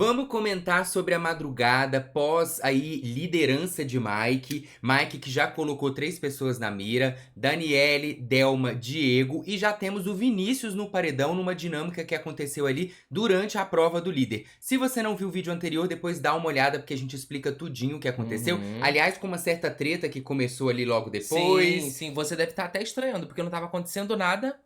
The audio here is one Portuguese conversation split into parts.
Vamos comentar sobre a madrugada pós aí liderança de Mike. Mike que já colocou 3 pessoas na mira, Daniele, Delma, Diego e já temos o Vinícius no paredão numa dinâmica que aconteceu ali durante a prova do líder. Se você não viu o vídeo anterior, depois dá uma olhada porque a gente explica tudinho o que aconteceu. Aliás, com uma certa treta que começou ali logo depois. Sim, você deve estar até estranhando, porque não tava acontecendo nada.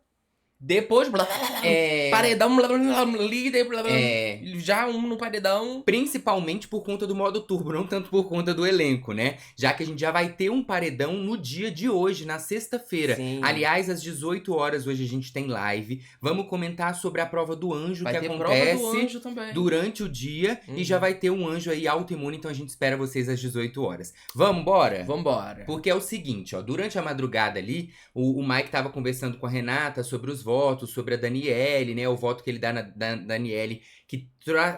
Depois, blá, blá, blá, É... paredão, blá, blá, blá, líder, blá, blá, É... já um no paredão. Principalmente por conta do modo turbo, não tanto por conta do elenco, né? Já que a gente já vai ter um paredão no dia de hoje, na sexta-feira. Sim. Aliás, às 18 horas hoje a gente tem live. Vamos comentar sobre a prova do anjo Vai que ter acontece prova do anjo também. durante o dia. E já vai ter um anjo aí autoimune, então a gente espera vocês às 18 horas. Vambora? Vambora. Porque é o seguinte, ó, durante a madrugada ali, o Mike tava conversando com a Renata sobre os votos, sobre a Daniele, né? O voto que ele dá na Daniele, que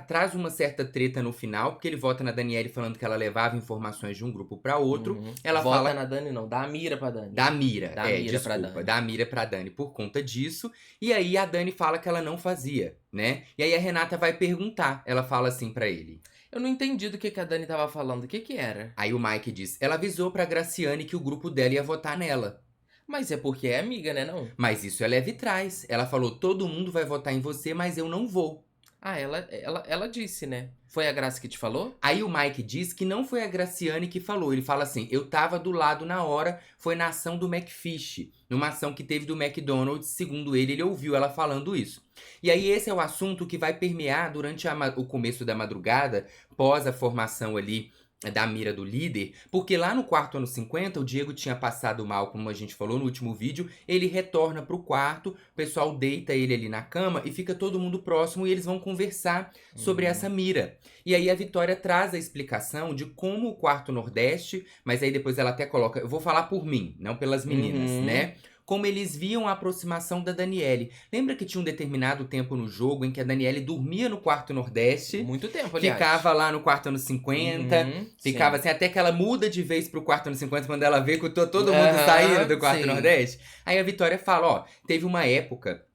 traz uma certa treta no final, porque ele vota na Daniele falando que ela levava informações de um grupo pra outro. Ela Vota fala... na Dani não, dá a mira pra Dani. Dá a mira, Dá a mira pra desculpa, Dani. dá a mira pra Dani por conta disso. E aí a Dani fala que ela não fazia, né? E aí a Renata vai perguntar, ela fala assim pra ele. Eu não entendi do que a Dani tava falando, o que era? Aí o Mike diz, ela avisou pra Graciane que o grupo dela ia votar nela. Mas é porque é amiga, né não? Mas isso é leve trás. Ela falou, todo mundo vai votar em você, mas eu não vou. Ah, ela disse, né? Foi a Graça que te falou? Aí o Mike diz que não foi a Graciane que falou. Ele fala assim, eu tava do lado na hora, foi na ação do McFish. Numa ação que teve do McDonald's, segundo ele ouviu ela falando isso. E aí esse é o assunto que vai permear durante o começo da madrugada, pós a formação ali da mira do líder, porque lá no quarto ano 50, o Diego tinha passado mal, como a gente falou no último vídeo, ele retorna pro quarto, o pessoal deita ele ali na cama e fica todo mundo próximo e eles vão conversar sobre essa mira. E aí a Vitória traz a explicação de como o quarto Nordeste, mas aí depois ela até coloca, eu vou falar por mim, não pelas meninas, né? Como eles viam a aproximação da Daniele. Lembra que tinha um determinado tempo no jogo em que a Daniele dormia no quarto Nordeste? Muito tempo, aliás. Ficava lá no quarto ano 50, ficava assim, até que ela muda de vez pro quarto ano 50, quando ela vê que todo mundo saindo do quarto Nordeste. Aí a Vitória fala, ó, teve uma época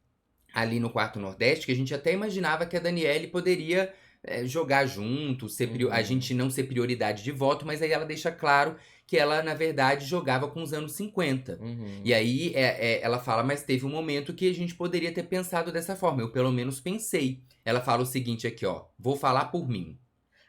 ali no quarto Nordeste que a gente até imaginava que a Daniele poderia jogar junto, a gente não ser prioridade de voto, mas aí ela deixa claro que ela, na verdade, jogava com os anos 50. E aí ela fala, mas teve um momento que a gente poderia ter pensado dessa forma. Eu pelo menos pensei. Ela fala o seguinte aqui, ó. Vou falar por mim.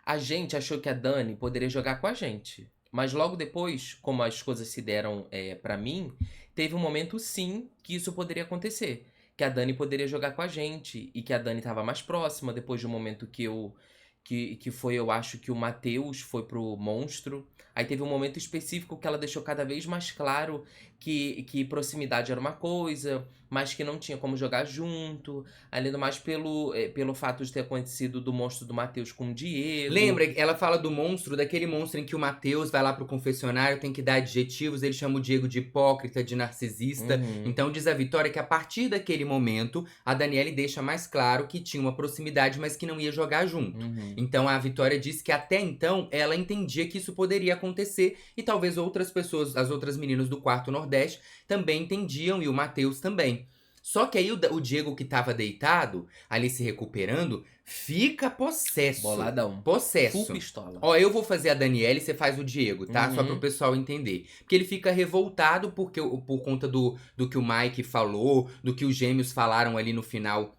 A gente achou que a Dani poderia jogar com a gente. Mas logo depois, como as coisas se deram pra mim, teve um momento sim que isso poderia acontecer. Que a Dani poderia jogar com a gente. E que a Dani tava mais próxima depois de um momento que foi, eu acho que o Matheus foi pro monstro. Aí teve um momento específico que ela deixou cada vez mais claro que proximidade era uma coisa, mas que não tinha como jogar junto. Além do mais pelo fato de ter acontecido do monstro do Matheus com o Diego. Lembra? Ela fala do monstro, daquele monstro em que o Matheus vai lá pro confessionário, tem que dar adjetivos, ele chama o Diego de hipócrita, de narcisista. Então diz a Vitória que a partir daquele momento, a Daniele deixa mais claro que tinha uma proximidade, mas que não ia jogar junto. Então a Vitória diz que até então ela entendia que isso poderia acontecer e talvez outras pessoas, as outras meninas do quarto Nordeste, também entendiam e o Matheus também. Só que aí o Diego que tava deitado, ali se recuperando, fica possesso. Boladão. Possesso. Full pistola. Ó, eu vou fazer a Daniele e você faz o Diego, tá? Só pro pessoal entender. Porque ele fica revoltado por conta do que o Mike falou, do que os gêmeos falaram ali no final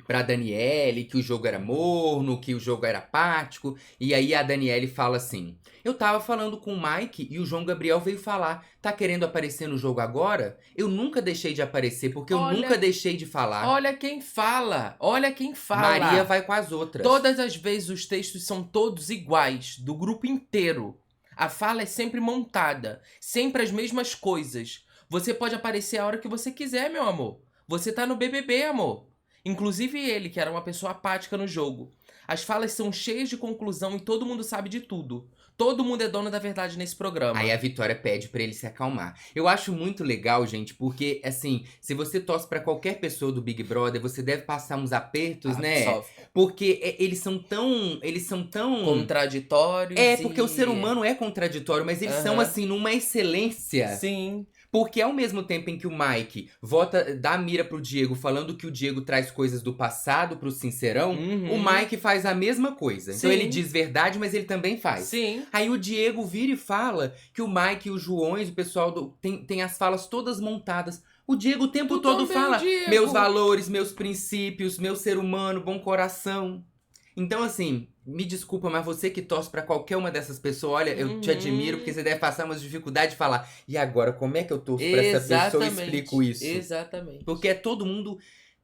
pra Daniele, que o jogo era morno, que o jogo era apático. E aí a Daniele fala assim, eu tava falando com o Mike e o João Gabriel veio falar, tá querendo aparecer no jogo agora? Eu nunca deixei de aparecer, porque eu nunca deixei de falar. Olha quem fala, olha quem fala. Maria vai com as outras. Todas as vezes os textos são todos iguais, do grupo inteiro. A fala é sempre montada, sempre as mesmas coisas. Você pode aparecer a hora que você quiser, meu amor. Você tá no BBB, amor. Inclusive ele, que era uma pessoa apática no jogo. As falas são cheias de conclusão e todo mundo sabe de tudo. Todo mundo é dono da verdade nesse programa. Aí a Vitória pede pra ele se acalmar. Eu acho muito legal, gente, porque, assim, se você torce pra qualquer pessoa do Big Brother, você deve passar uns apertos, né? Sofre. Porque eles são tão... Contraditórios. Porque o ser humano é contraditório, mas eles são, assim, numa excelência. Sim. Porque ao mesmo tempo em que o Mike dá a mira pro Diego falando que o Diego traz coisas do passado pro Sincerão, o Mike faz a mesma coisa. Então Sim. ele diz verdade, mas ele também faz. Sim. Aí o Diego vira e fala que o Mike e os Joões, o pessoal tem as falas todas montadas. O Diego o tempo Tu todo também, fala Diego. meus valores, meus princípios, meu ser humano, bom coração. Então, assim, me desculpa, mas você que torce pra qualquer uma dessas pessoas, olha, eu te admiro, porque você deve passar umas dificuldades de falar. E agora, como é que eu torço pra essa pessoa e explico isso? Exatamente. Porque é todo mundo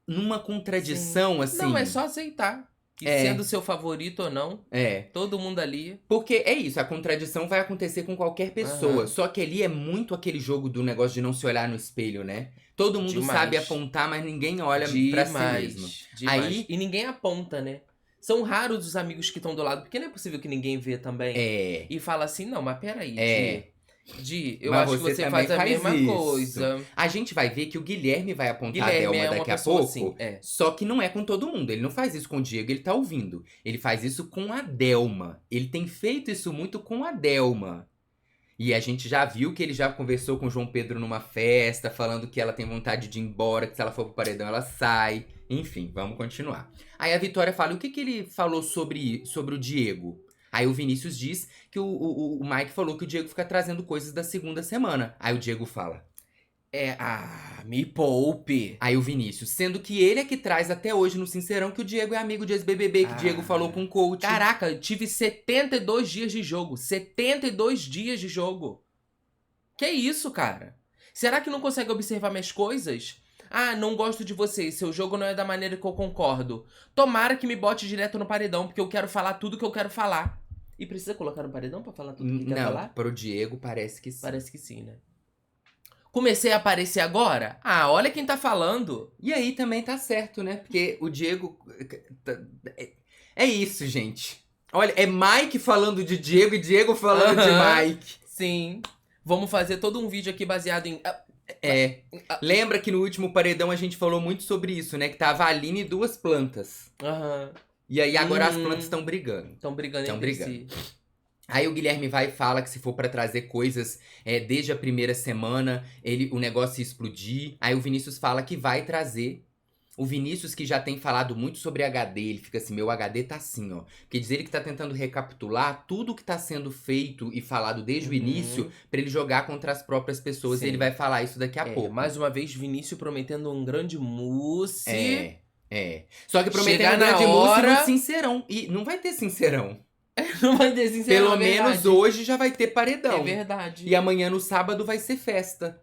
numa contradição, assim. Não, é só aceitar. E sendo seu favorito ou não, todo mundo ali. Porque é isso, a contradição vai acontecer com qualquer pessoa. Aham. Só que ali é muito aquele jogo do negócio de não se olhar no espelho, né? Todo mundo Demais. sabe apontar, mas ninguém olha pra si mesmo. Demais. Aí- E ninguém aponta, né? São raros os amigos que estão do lado, porque não é possível que ninguém vê também. E fala assim, não, mas peraí, Di, eu Mas acho que você você também faz a faz mesma isso. coisa. A gente vai ver que o Guilherme vai apontar a Guilherme Delma é uma daqui a pessoa pouco. assim, Só que não é com todo mundo. Ele não faz isso com o Diego, ele tá ouvindo. Ele faz isso com a Delma. Ele tem feito isso muito com a Delma. E a gente já viu que ele já conversou com o João Pedro numa festa, falando que ela tem vontade de ir embora, que se ela for pro paredão ela sai. Enfim, vamos continuar. Aí a Vitória fala, o que ele falou sobre o Diego? Aí o Vinícius diz que o Mike falou que o Diego fica trazendo coisas da segunda semana. Aí o Diego fala. Me poupe. Aí o Vinícius, sendo que ele é que traz até hoje no Sincerão que o Diego é amigo de ex-BBB, que o Diego falou com o coach. Caraca, eu tive 72 dias de jogo. 72 dias de jogo. Que isso, cara? Será que não consegue observar minhas coisas? Ah, não gosto de você, seu jogo não é da maneira que eu concordo. Tomara que me bote direto no paredão, porque eu quero falar tudo que eu quero falar. E precisa colocar no paredão pra falar tudo que quer falar? Não, pro Diego parece que sim. Parece que sim, né? Comecei a aparecer agora? Ah, olha quem tá falando. E aí também tá certo, né? Porque o Diego... É isso, gente. Olha, é Mike falando de Diego e Diego falando de Mike. Sim. Vamos fazer todo um vídeo aqui baseado em... Lembra que no último paredão a gente falou muito sobre isso, né? Que tava a Aline e duas plantas. E aí agora as plantas estão brigando. Estão brigando entre si. Aí o Guilherme vai e fala que se for pra trazer coisas desde a primeira semana, o negócio ia explodir. Aí o Vinícius fala que vai trazer. O Vinícius, que já tem falado muito sobre HD, ele fica assim, meu HD tá assim, ó. Porque diz ele que tá tentando recapitular tudo que tá sendo feito e falado desde o início pra ele jogar contra as próprias pessoas. E ele vai falar isso daqui a pouco. Mais uma vez, Vinícius prometendo um grande mousse. Só que prometendo um grande mousse no Sincerão. E não vai ter Sincerão. Não vai ter Sincerão, Pelo menos hoje já vai ter paredão. É verdade. E amanhã no sábado vai ser festa.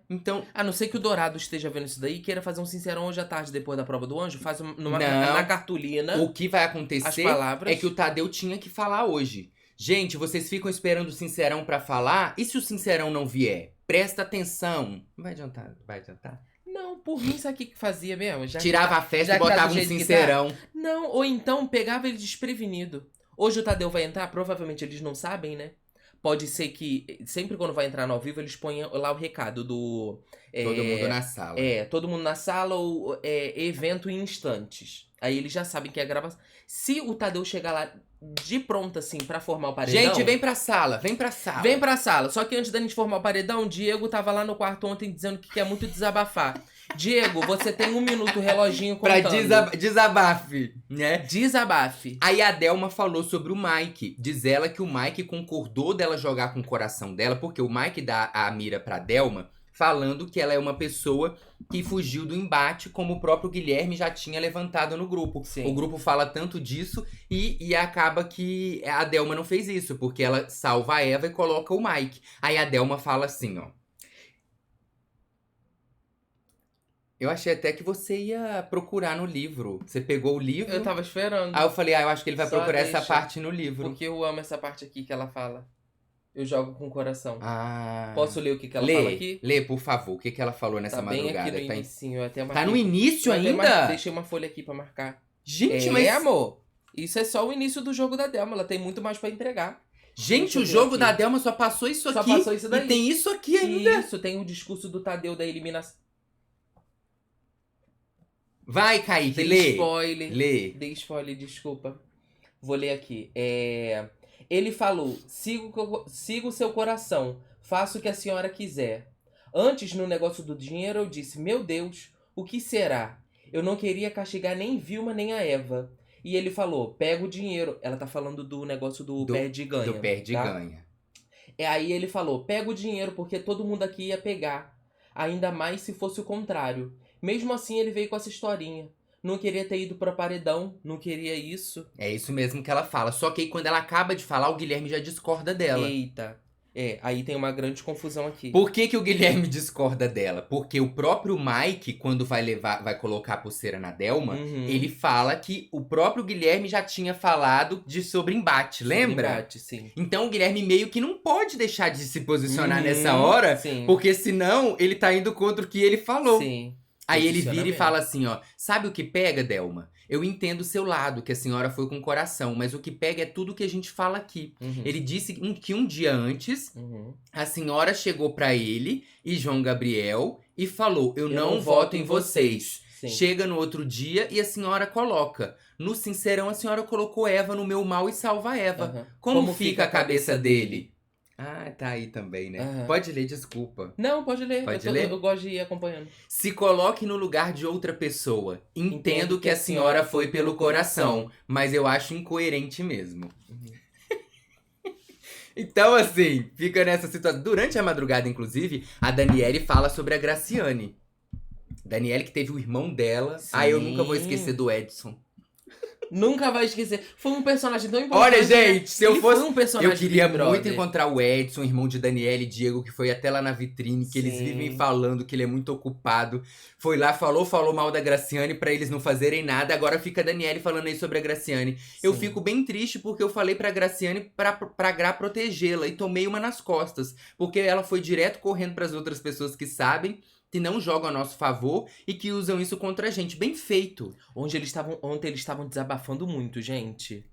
Então... A não ser que o Dourado esteja vendo isso daí e queira fazer um Sincerão hoje à tarde, depois da prova do anjo, faz na cartolina. O que vai acontecer é que o Tadeu tinha que falar hoje. Gente, vocês ficam esperando o Sincerão pra falar? E se o Sincerão não vier? Presta atenção. Não vai adiantar, vai adiantar. Não, por mim, sabe o que fazia mesmo? Tirava a festa e botava um Sincerão. Não, ou então pegava ele desprevenido. Hoje o Tadeu vai entrar, provavelmente eles não sabem, né? Pode ser que sempre quando vai entrar no ao vivo eles ponham lá o recado do... todo mundo na sala. Todo mundo na sala ou evento em instantes. Aí eles já sabem que é gravação. Se o Tadeu chegar lá de pronto assim pra formar o paredão... Gente, vem pra sala, vem pra sala. Vem pra sala. Só que antes da gente formar o paredão, o Diego tava lá no quarto ontem dizendo que quer muito desabafar. Diego, você tem 1 minuto, reloginho contando. Pra desabafe, né? Desabafe. Aí a Delma falou sobre o Mike. Diz ela que o Mike concordou dela jogar com o coração dela, porque o Mike dá a mira pra Delma, falando que ela é uma pessoa que fugiu do embate, como o próprio Guilherme já tinha levantado no grupo. Sim. O grupo fala tanto disso e acaba que a Delma não fez isso, porque ela salva a Eva e coloca o Mike. Aí a Delma fala assim, ó. Eu achei até que você ia procurar no livro. Você pegou o livro? Eu tava esperando. Aí eu falei, eu acho que ele vai Só procurar deixa. essa parte no livro. Porque eu amo essa parte aqui que ela fala. Eu jogo com o coração. Ah. Posso ler o que ela fala aqui? Lê, por favor. O que ela falou nessa Tá bem madrugada? aqui no inicinho, eu até Tá no início ainda? Deixei uma folha aqui pra marcar. Gente, mas... amor. Isso é só o início do jogo da Delma. Ela tem muito mais pra entregar. Gente, o jogo da Delma só passou isso aqui. Só passou isso daí. E tem isso aqui ainda. Isso, tem o discurso do Tadeu da eliminação. Vai, Kaique, Dei lê. spoiler. Lê. Dei spoiler, desculpa. Vou ler aqui. Ele falou, siga o seu coração, faça o que a senhora quiser. Antes, no negócio do dinheiro, eu disse, meu Deus, o que será? Eu não queria castigar nem Vilma nem a Eva. E ele falou, pega o dinheiro. Ela tá falando do negócio do perde e ganha. Do perde e tá? ganha. Aí ele falou, pega o dinheiro porque todo mundo aqui ia pegar. Ainda mais se fosse o contrário. Mesmo assim, ele veio com essa historinha. Não queria ter ido pra paredão, não queria isso. É isso mesmo que ela fala. Só que aí quando ela acaba de falar, o Guilherme já discorda dela. Eita. Aí tem uma grande confusão aqui. Por que, que o Guilherme discorda dela? Porque o próprio Mike, quando vai colocar a pulseira na Delma, ele fala que o próprio Guilherme já tinha falado sobre embate, lembra? Sobre embate, sim. Então o Guilherme meio que não pode deixar de se posicionar nessa hora, sim. porque senão ele tá indo contra o que ele falou. Sim. Aí ele vira e fala assim, ó, sabe o que pega, Delma? Eu entendo o seu lado, que a senhora foi com coração, mas o que pega é tudo que a gente fala aqui. Ele disse que um dia antes, a senhora chegou pra ele e João Gabriel e falou, eu não voto em vocês. Sim. Chega no outro dia e a senhora coloca. No Sincerão, a senhora colocou Eva no meu mal e salva Eva. Como fica a cabeça dele? Ah, tá aí também, né? Pode ler, desculpa. Não, pode ler. Pode ler? Eu gosto de ir acompanhando. Se coloque no lugar de outra pessoa. Entendo que a senhora foi pelo coração, mas eu acho incoerente mesmo. Então, assim, fica nessa situação. Durante a madrugada, inclusive, a Daniele fala sobre a Graciane. Daniele que teve o irmão dela. Sim. Ah, eu nunca vou esquecer do Edson. Nunca vai esquecer. Foi um personagem tão importante. Olha, gente, se eu fosse. Foi um personagem Eu queria Big muito Brother. encontrar o Edson, irmão de Daniele e Diego, que foi até lá na vitrine, que Sim. eles vivem falando que ele é muito ocupado. Foi lá, falou mal da Graciane pra eles não fazerem nada. Agora fica a Daniele falando aí sobre a Graciane. Eu Sim. fico bem triste porque eu falei pra Graciane pra Gra protegê-la e tomei uma nas costas. Porque ela foi direto correndo pras outras pessoas que sabem, que não jogam a nosso favor e que usam isso contra a gente. Bem feito. Ontem eles estavam desabafando muito, gente.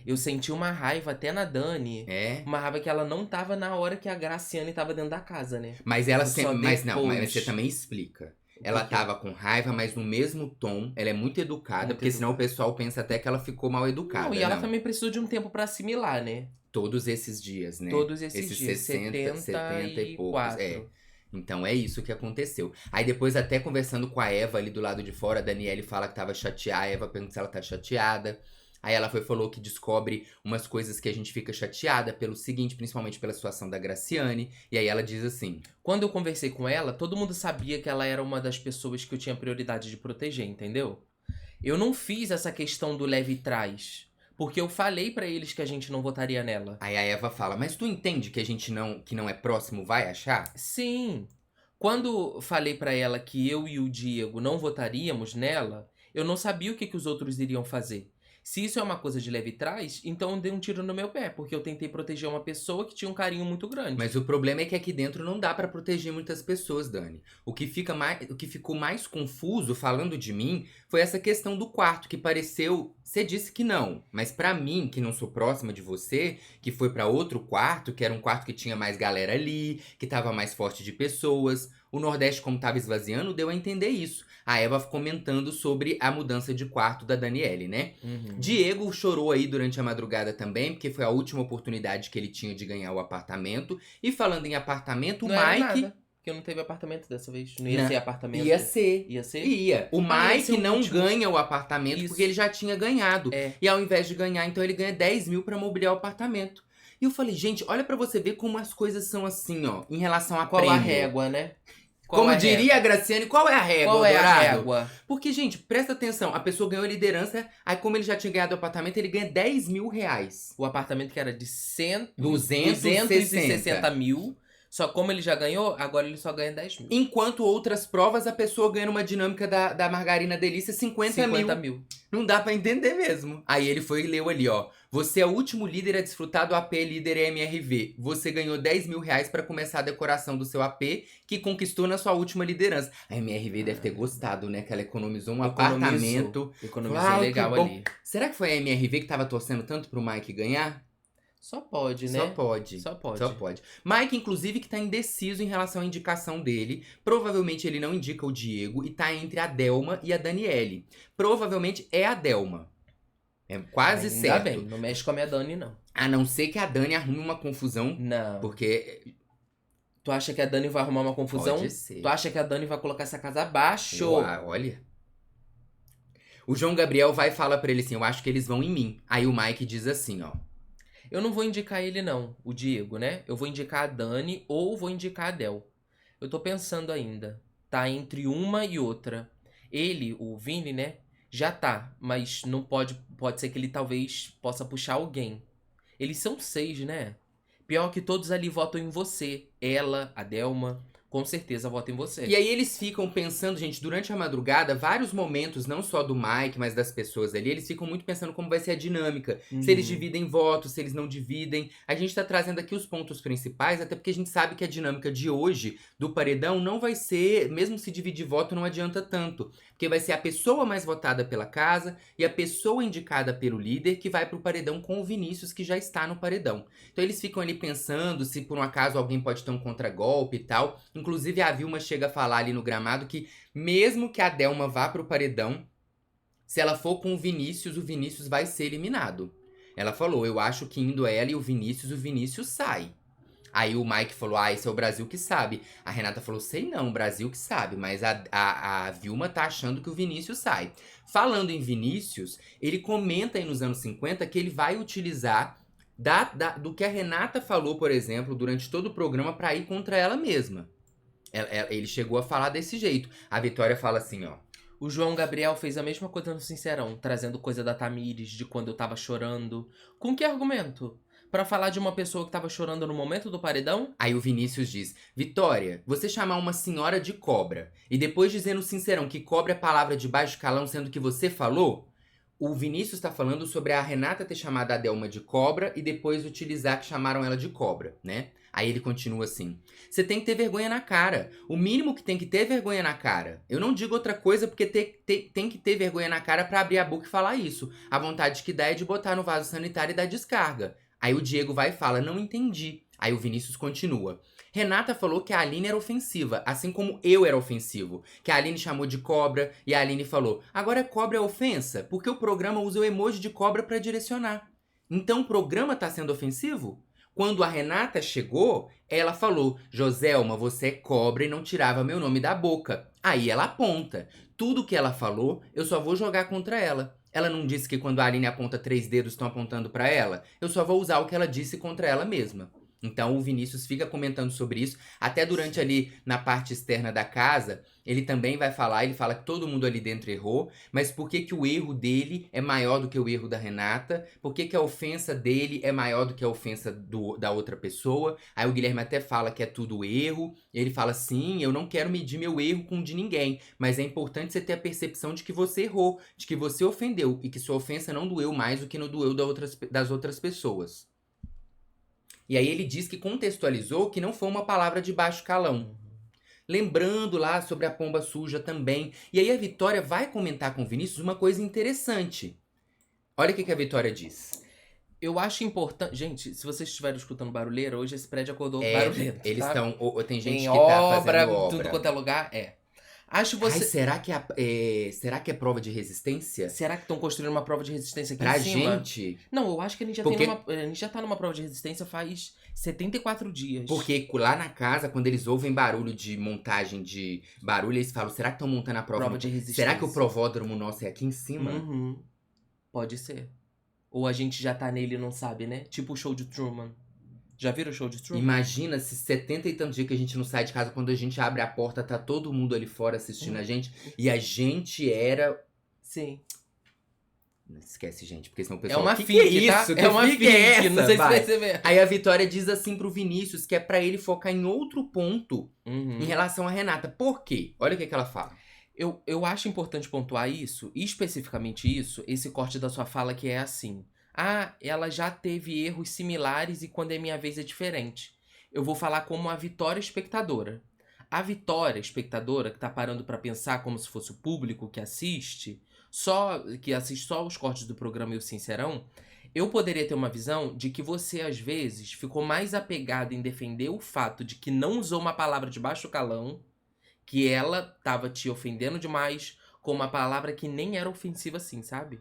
Eu senti uma raiva até na Dani. É. Uma raiva que ela não tava na hora que a Graciane tava dentro da casa, né? Mas ela Só sempre. Mas não, mas depois. você também explica. Ela tava com raiva, mas no mesmo tom. Ela é muito educada, Muito porque senão o pessoal pensa até que ela ficou mal educada. Não, e ela também precisou de um tempo pra assimilar, né? Todos esses dias, né? Todos esses dias. 70 e poucos. 74. Então é isso que aconteceu. Aí depois, até conversando com a Eva ali do lado de fora, a Daniele fala que tava chateada. A Eva pergunta se ela tá chateada. Aí ela falou que descobre umas coisas que a gente fica chateada pelo seguinte, principalmente pela situação da Graciane. E aí ela diz assim: Quando eu conversei com ela, todo mundo sabia que ela era uma das pessoas que eu tinha prioridade de proteger, entendeu? Eu não fiz essa questão do leve e trás. Porque eu falei pra eles que a gente não votaria nela. Aí a Eva fala, mas tu entende que a gente que não é próximo vai achar? Sim. Quando falei pra ela que eu e o Diego não votaríamos nela, eu não sabia o que os outros iriam fazer. Se isso é uma coisa de leve e trás, então eu dei um tiro no meu pé, porque eu tentei proteger uma pessoa que tinha um carinho muito grande. Mas o problema é que aqui dentro não dá pra proteger muitas pessoas, Dani. O que ficou mais confuso, falando de mim, foi essa questão do quarto, que pareceu... Você disse que não, mas pra mim, que não sou próxima de você, que foi pra outro quarto, que era um quarto que tinha mais galera ali, que tava mais forte de pessoas. O Nordeste, como tava esvaziando, deu a entender isso. A Eva comentando sobre a mudança de quarto da Daniele, né? Diego chorou aí durante a madrugada também, porque foi a última oportunidade que ele tinha de ganhar o apartamento. E falando em apartamento, o Não era Mike... nada, porque não teve apartamento dessa vez. Não ia Não. ser apartamento. Ia ser. Ia ser? Ia. O ia ser Mike o não último. ganha o apartamento Isso. porque ele já tinha ganhado. É. E ao invés de ganhar, então ele ganha 10 mil pra mobiliar o apartamento. E eu falei, gente, olha pra você ver como as coisas são assim, ó, em relação a Qual prêmio. a régua, né? Qual Como a diria a Graciane, qual é a régua, Qual é a Dourado? régua? Porque, gente, presta atenção, a pessoa ganhou a liderança, aí como ele já tinha ganhado o apartamento, ele ganha 10 mil reais. O apartamento que era de 260 260 mil. Só como ele já ganhou, agora ele só ganha 10 mil. Enquanto outras provas, a pessoa ganha uma dinâmica da Margarina Delícia 50 mil. Não dá pra entender mesmo. Aí ele foi e leu ali, ó. Você é o último líder a desfrutar do AP Líder MRV. Você ganhou 10 mil reais pra começar a decoração do seu AP, que conquistou na sua última liderança. A MRV deve ter gostado, né? Que ela economizou um apartamento. Economizou legal que bom. ali. Será que foi a MRV que tava torcendo tanto pro Mike ganhar? Só pode, né? Só pode. Só pode. Só pode. Mike, inclusive, que tá indeciso em relação à indicação dele. Provavelmente ele não indica o Diego e tá entre a Delma e a Daniele. Provavelmente é a Delma. É quase Ainda certo. bem, não mexe com a minha Dani, não. A não ser que a Dani arrume uma confusão, Não. porque... Tu acha que a Dani vai arrumar uma confusão? Pode ser. Tu acha que a Dani vai colocar essa casa abaixo? Olha. O João Gabriel vai e fala pra ele assim, eu acho que eles vão em mim. Aí o Mike diz assim, ó. Eu não vou indicar ele não, o Diego, né? Eu vou indicar a Dani ou vou indicar a Del. Eu tô pensando ainda. Tá entre uma e outra. Ele, o Vini, né? Já tá, mas não pode ser que ele talvez possa puxar alguém. Eles são 6, né? Pior que todos ali votam em você. Ela, a Delma, com certeza votam em você. E aí eles ficam pensando, gente, durante a madrugada, vários momentos, não só do Mike, mas das pessoas ali, eles ficam muito pensando como vai ser a dinâmica. Se eles dividem votos, se eles não dividem. A gente tá trazendo aqui os pontos principais, até porque a gente sabe que a dinâmica de hoje, do paredão, não vai ser, mesmo se dividir voto, não adianta tanto. Porque vai ser a pessoa mais votada pela casa e a pessoa indicada pelo líder que vai pro paredão com o Vinícius, que já está no paredão. Então eles ficam ali pensando se por um acaso alguém pode ter um contragolpe e tal. Inclusive a Vilma chega a falar ali no gramado que mesmo que a Delma vá pro paredão, se ela for com o Vinícius vai ser eliminado. Ela falou, eu acho que indo ela e o Vinícius sai. Aí o Mike falou, esse é o Brasil que sabe. A Renata falou, sei não, o Brasil que sabe. Mas a Vilma tá achando que o Vinícius sai. Falando em Vinícius, ele comenta aí nos anos 50 que ele vai utilizar do que a Renata falou, por exemplo, durante todo o programa pra ir contra ela mesma. Ele chegou a falar desse jeito. A Vitória fala assim, ó. O João Gabriel fez a mesma coisa no Sincerão, trazendo coisa da Tamires, de quando eu tava chorando. Com que argumento? Pra falar de uma pessoa que tava chorando no momento do paredão? Aí o Vinícius diz, Vitória, você chamar uma senhora de cobra e depois dizer no Sincerão que cobra é palavra de baixo calão, sendo que você falou, o Vinícius tá falando sobre a Renata ter chamado a Delma de cobra e depois utilizar que chamaram ela de cobra, né? Aí ele continua assim, você tem que ter vergonha na cara. O mínimo que tem que ter é vergonha na cara. Eu não digo outra coisa porque tem que ter vergonha na cara pra abrir a boca e falar isso. A vontade que dá é de botar no vaso sanitário e dar descarga. Aí o Diego vai e fala, não entendi. Aí o Vinícius continua. Renata falou que a Aline era ofensiva, assim como eu era ofensivo. Que a Aline chamou de cobra e a Aline falou, agora cobra é ofensa? Porque o programa usa o emoji de cobra pra direcionar. Então o programa tá sendo ofensivo? Quando a Renata chegou, ela falou, Joselma, você é cobra e não tirava meu nome da boca. Aí ela aponta. Tudo que ela falou, eu só vou jogar contra ela. Ela não disse que quando a Aline aponta 3 dedos estão apontando pra ela? Eu só vou usar o que ela disse contra ela mesma. Então o Vinícius fica comentando sobre isso, até durante ali na parte externa da casa, ele também vai falar, ele fala que todo mundo ali dentro errou, mas por que que o erro dele é maior do que o erro da Renata? Por que que a ofensa dele é maior do que a ofensa da outra pessoa? Aí o Guilherme até fala que é tudo erro, ele fala sim, eu não quero medir meu erro com o de ninguém, mas é importante você ter a percepção de que você errou, de que você ofendeu e que sua ofensa não doeu mais do que não doeu das outras pessoas. E aí ele diz que contextualizou que não foi uma palavra de baixo calão. Lembrando lá sobre a pomba suja também. E aí a Vitória vai comentar com o Vinícius uma coisa interessante. Olha o que a Vitória diz. Eu acho importante... Gente, se vocês estiverem escutando barulheira, hoje esse prédio acordou barulheiro. Eles tá? estão... Tem gente em que tá fazendo obra. Tudo quanto é lugar, Acho você... Ai, será que é prova de resistência? Será que estão construindo uma prova de resistência aqui Pra em cima? gente? Não, eu acho que a gente já tá numa prova de resistência faz 74 dias. Porque lá na casa, quando eles ouvem barulho de montagem de barulho, eles falam, será que estão montando a prova de resistência? Será que o provódromo nosso é aqui em cima? Uhum. Pode ser. Ou a gente já tá nele e não sabe, né? Tipo o show de Truman. Já viram o show de Truman? Imagina se 70 e tantos dias que a gente não sai de casa, quando a gente abre a porta, tá todo mundo ali fora assistindo a gente. E a gente era... Sim. Não esquece, gente, porque senão o pessoal... É uma que fic, é isso? tá? Que É uma fic fic, é essa? não sei se Vai. você vê. Aí a Vitória diz assim pro Vinícius que é pra ele focar em outro ponto Uhum. em relação a Renata. Por quê? Olha o que ela fala. Eu acho importante pontuar isso, e especificamente isso, esse corte da sua fala que é assim. Ela já teve erros similares e quando é minha vez é diferente. Eu vou falar como a Vitória espectadora. A Vitória espectadora, que tá parando pra pensar como se fosse o público que assiste só os cortes do programa e o Sincerão, eu poderia ter uma visão de que você, às vezes, ficou mais apegado em defender o fato de que não usou uma palavra de baixo calão, que ela tava te ofendendo demais, com uma palavra que nem era ofensiva assim, sabe?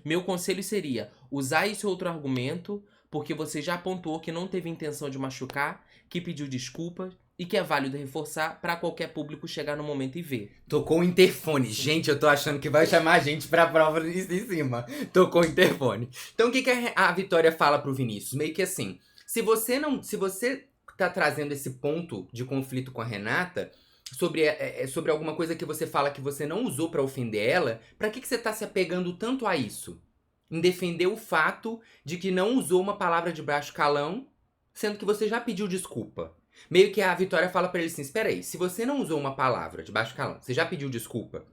Meu conselho seria usar esse outro argumento, porque você já apontou que não teve intenção de machucar, que pediu desculpas e que é válido reforçar pra qualquer público chegar no momento e ver. Tocou o interfone. Gente, eu tô achando que vai chamar a gente pra prova em cima. Tocou o interfone. Então, o que a Vitória fala pro Vinícius? Meio que assim, se você tá trazendo esse ponto de conflito com a Renata, sobre alguma coisa que você fala que você não usou pra ofender ela, pra que você tá se apegando tanto a isso? Em defender o fato de que não usou uma palavra de baixo calão, sendo que você já pediu desculpa. Meio que a Vitória fala pra ele assim, espera aí, se você não usou uma palavra de baixo calão, você já pediu desculpa,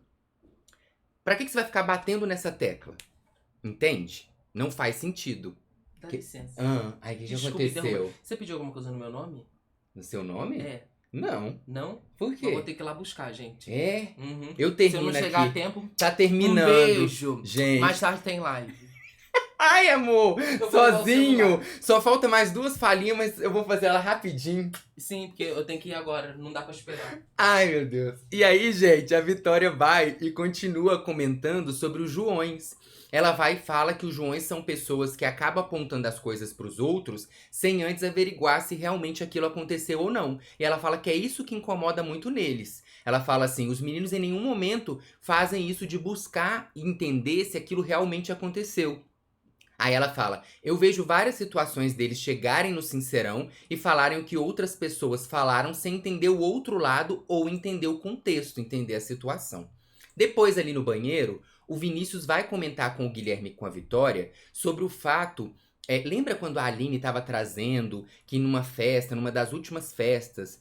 pra que você vai ficar batendo nessa tecla? Entende? Não faz sentido. Dá licença. Ai, o que Desculpe, aconteceu? Você pediu alguma coisa no meu nome? No seu nome? É. Não. Não? Por Eu quê? vou ter que ir lá buscar, gente. É? Uhum. Eu Se eu termino não chegar a aqui. tempo, Tá terminando. um beijo. Gente. Mais tarde tem live. Ai, amor, Eu vou levar o sozinho. celular. Só falta mais 2 falinhas, mas eu vou fazer ela rapidinho. Sim, porque eu tenho que ir agora, não dá pra esperar. Ai, meu Deus. E aí, gente, a Vitória vai e continua comentando sobre os Joões. Ela vai e fala que os Joões são pessoas que acabam apontando as coisas pros outros sem antes averiguar se realmente aquilo aconteceu ou não. E ela fala que é isso que incomoda muito neles. Ela fala assim, os meninos em nenhum momento fazem isso de buscar e entender se aquilo realmente aconteceu. Aí ela fala, eu vejo várias situações deles chegarem no Sincerão e falarem o que outras pessoas falaram sem entender o outro lado ou entender o contexto, entender a situação. Depois ali no banheiro, o Vinícius vai comentar com o Guilherme e com a Vitória sobre o fato... lembra quando a Aline estava trazendo que numa festa, numa das últimas festas,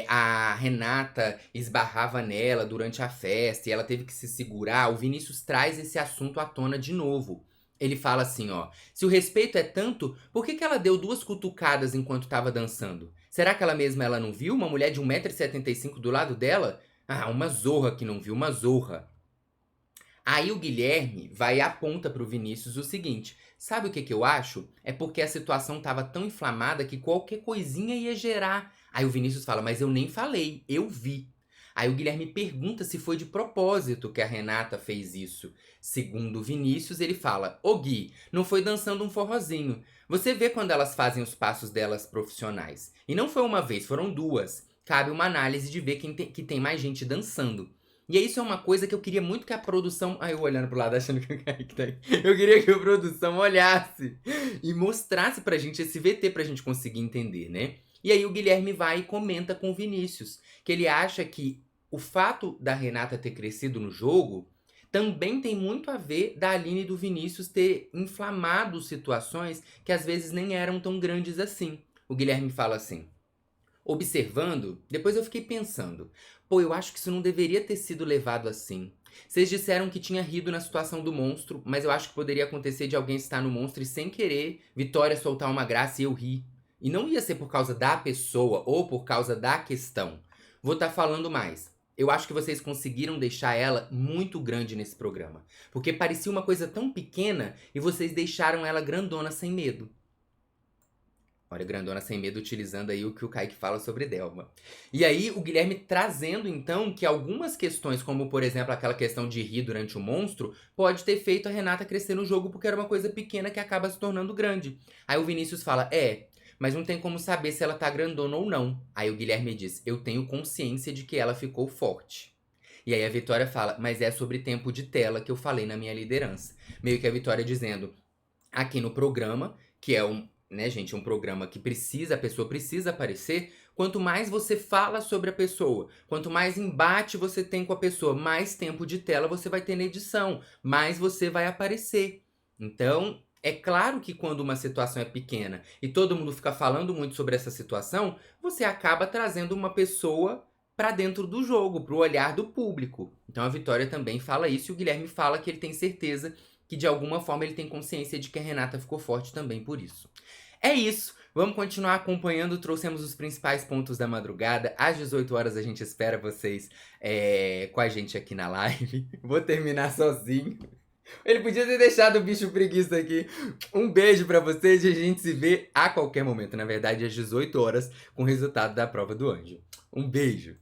a Renata esbarrava nela durante a festa e ela teve que se segurar? O Vinícius traz esse assunto à tona de novo. Ele fala assim, ó, se o respeito é tanto, por que ela deu 2 cutucadas enquanto tava dançando? Será que ela mesma não viu uma mulher de 1,75 m do lado dela? Ah, uma zorra que não viu, uma zorra. Aí o Guilherme vai e aponta pro Vinícius o seguinte, sabe o que eu acho? É porque a situação tava tão inflamada que qualquer coisinha ia gerar. Aí o Vinícius fala, mas eu nem falei, eu vi. Aí o Guilherme pergunta se foi de propósito que a Renata fez isso. Segundo o Vinícius, ele fala, ô Gui, não foi dançando um forrozinho. Você vê quando elas fazem os passos delas profissionais. E não foi uma vez, foram 2. Cabe uma análise de ver que tem mais gente dançando. E isso é uma coisa que eu queria muito que a produção... Ai, eu olhando pro lado achando que o Kaique tá aí. Eu queria que a produção olhasse e mostrasse pra gente esse VT pra gente conseguir entender, né? E aí o Guilherme vai e comenta com o Vinícius, que ele acha que o fato da Renata ter crescido no jogo também tem muito a ver da Aline e do Vinícius ter inflamado situações que às vezes nem eram tão grandes assim. O Guilherme fala assim, observando, depois eu fiquei pensando, pô, eu acho que isso não deveria ter sido levado assim. Vocês disseram que tinha rido na situação do monstro, mas eu acho que poderia acontecer de alguém estar no monstro e sem querer, Vitória soltar uma graça e eu rir. E não ia ser por causa da pessoa ou por causa da questão. Vou estar falando mais. Eu acho que vocês conseguiram deixar ela muito grande nesse programa. Porque parecia uma coisa tão pequena e vocês deixaram ela grandona sem medo. Olha, grandona sem medo utilizando aí o que o Kaique fala sobre Delma. E aí o Guilherme trazendo então que algumas questões, como por exemplo aquela questão de rir durante o monstro, pode ter feito a Renata crescer no jogo porque era uma coisa pequena que acaba se tornando grande. Aí o Vinícius fala, mas não tem como saber se ela tá grandona ou não. Aí o Guilherme diz, eu tenho consciência de que ela ficou forte. E aí a Vitória fala, mas é sobre tempo de tela que eu falei na minha liderança. Meio que a Vitória dizendo, aqui no programa, que é um programa que a pessoa precisa aparecer, quanto mais você fala sobre a pessoa, quanto mais embate você tem com a pessoa, mais tempo de tela você vai ter na edição, mais você vai aparecer. Então, é claro que quando uma situação é pequena e todo mundo fica falando muito sobre essa situação, você acaba trazendo uma pessoa pra dentro do jogo, pro olhar do público. Então a Vitória também fala isso e o Guilherme fala que ele tem certeza que de alguma forma ele tem consciência de que a Renata ficou forte também por isso. É isso, vamos continuar acompanhando, trouxemos os principais pontos da madrugada. Às 18 horas a gente espera vocês com a gente aqui na live. Vou terminar sozinho. Ele podia ter deixado o bicho preguiça aqui. Um beijo pra vocês e a gente se vê a qualquer momento. Na verdade, às 18 horas, com o resultado da prova do anjo. Um beijo.